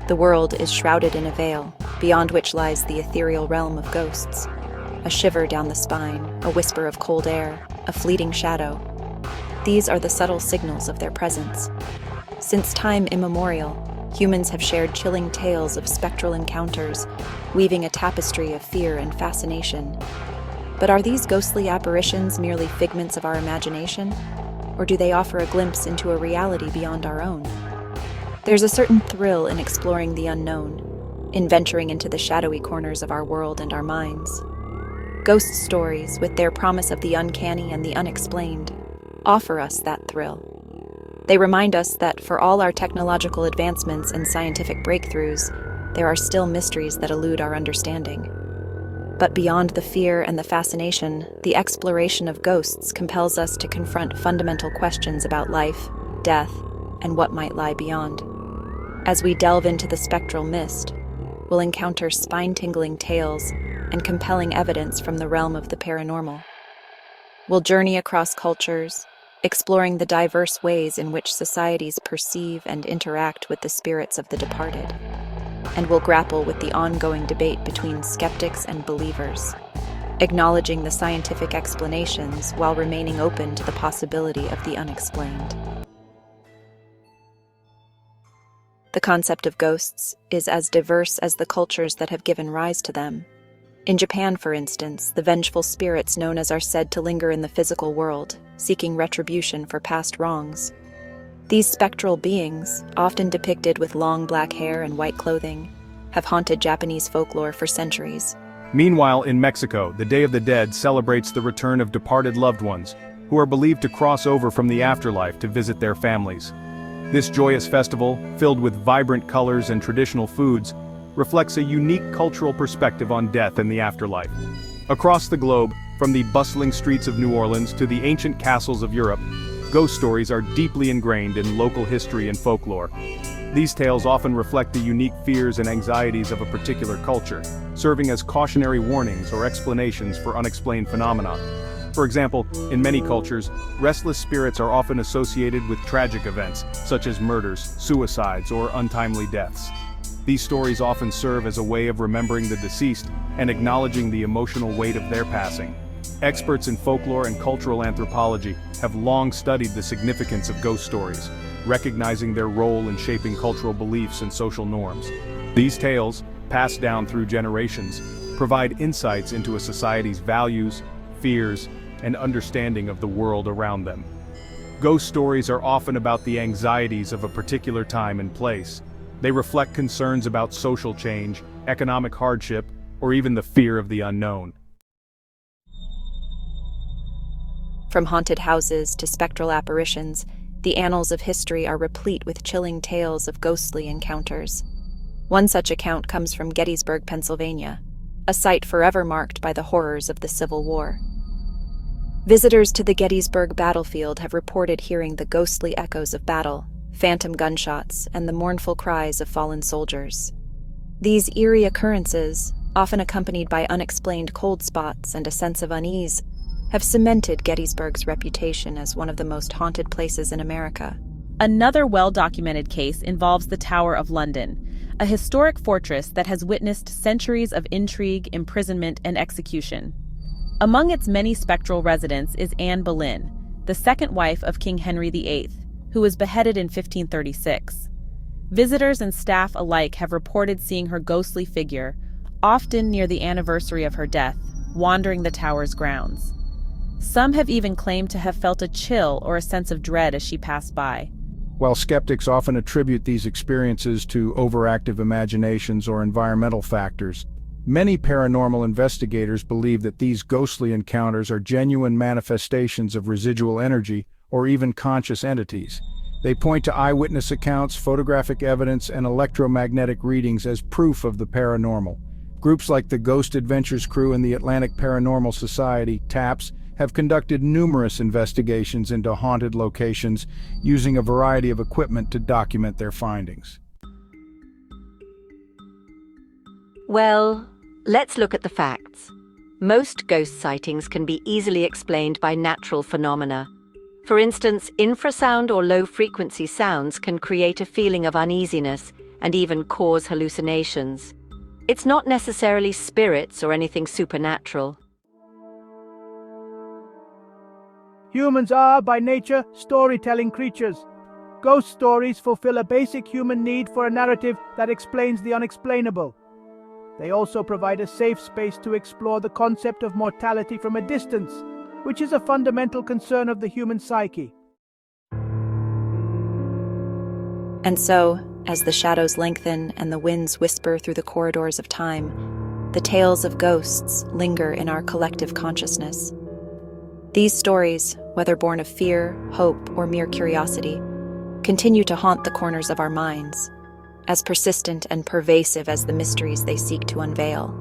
The world is shrouded in a veil, beyond which lies the ethereal realm of ghosts. A shiver down the spine, a whisper of cold air, a fleeting shadow. These are the subtle signals of their presence. Since time immemorial, humans have shared chilling tales of spectral encounters, weaving a tapestry of fear and fascination. But are these ghostly apparitions merely figments of our imagination? Or do they offer a glimpse into a reality beyond our own? There's a certain thrill in exploring the unknown, in venturing into the shadowy corners of our world and our minds. Ghost stories, with their promise of the uncanny and the unexplained, offer us that thrill. They remind us that for all our technological advancements and scientific breakthroughs, there are still mysteries that elude our understanding. But beyond the fear and the fascination, the exploration of ghosts compels us to confront fundamental questions about life, death, and what might lie beyond. As we delve into the spectral mist, we'll encounter spine-tingling tales and compelling evidence from the realm of the paranormal. We'll journey across cultures, exploring the diverse ways in which societies perceive and interact with the spirits of the departed. And we'll grapple with the ongoing debate between skeptics and believers, acknowledging the scientific explanations while remaining open to the possibility of the unexplained. The concept of ghosts is as diverse as the cultures that have given rise to them. In Japan, for instance, the vengeful spirits known as are said to linger in the physical world, seeking retribution for past wrongs. These spectral beings, often depicted with long black hair and white clothing, have haunted Japanese folklore for centuries. Meanwhile, in Mexico, the Day of the Dead celebrates the return of departed loved ones, who are believed to cross over from the afterlife to visit their families. This joyous festival, filled with vibrant colors and traditional foods, reflects a unique cultural perspective on death and the afterlife. Across the globe, from the bustling streets of New Orleans to the ancient castles of Europe, ghost stories are deeply ingrained in local history and folklore. These tales often reflect the unique fears and anxieties of a particular culture, serving as cautionary warnings or explanations for unexplained phenomena. For example, in many cultures, restless spirits are often associated with tragic events, such as murders, suicides, or untimely deaths. These stories often serve as a way of remembering the deceased and acknowledging the emotional weight of their passing. Experts in folklore and cultural anthropology have long studied the significance of ghost stories, recognizing their role in shaping cultural beliefs and social norms. These tales, passed down through generations, provide insights into a society's values, fears, and understanding of the world around them. Ghost stories are often about the anxieties of a particular time and place. They reflect concerns about social change, economic hardship, or even the fear of the unknown. From haunted houses to spectral apparitions, the annals of history are replete with chilling tales of ghostly encounters. One such account comes from Gettysburg, Pennsylvania, a site forever marked by the horrors of the Civil War. Visitors to the Gettysburg battlefield have reported hearing the ghostly echoes of battle, phantom gunshots, and the mournful cries of fallen soldiers. These eerie occurrences, often accompanied by unexplained cold spots and a sense of unease, have cemented Gettysburg's reputation as one of the most haunted places in America. Another well-documented case involves the Tower of London, a historic fortress that has witnessed centuries of intrigue, imprisonment, and execution. Among its many spectral residents is Anne Boleyn, the second wife of King Henry VIII, who was beheaded in 1536. Visitors and staff alike have reported seeing her ghostly figure, often near the anniversary of her death, wandering the tower's grounds. Some have even claimed to have felt a chill or a sense of dread as she passed by. While skeptics often attribute these experiences to overactive imaginations or environmental factors, many paranormal investigators believe that these ghostly encounters are genuine manifestations of residual energy or even conscious entities. They point to eyewitness accounts, photographic evidence, and electromagnetic readings as proof of the paranormal. Groups like the Ghost Adventures Crew and the Atlantic Paranormal Society, TAPS, have conducted numerous investigations into haunted locations using a variety of equipment to document their findings. Well, let's look at the facts. Most ghost sightings can be easily explained by natural phenomena. For instance, infrasound or low-frequency sounds can create a feeling of uneasiness, and even cause hallucinations. It's not necessarily spirits or anything supernatural. Humans are, by nature, storytelling creatures. Ghost stories fulfill a basic human need for a narrative that explains the unexplainable. They also provide a safe space to explore the concept of mortality from a distance, which is a fundamental concern of the human psyche. And so, as the shadows lengthen and the winds whisper through the corridors of time, the tales of ghosts linger in our collective consciousness. These stories, whether born of fear, hope, or mere curiosity, continue to haunt the corners of our minds, as persistent and pervasive as the mysteries they seek to unveil.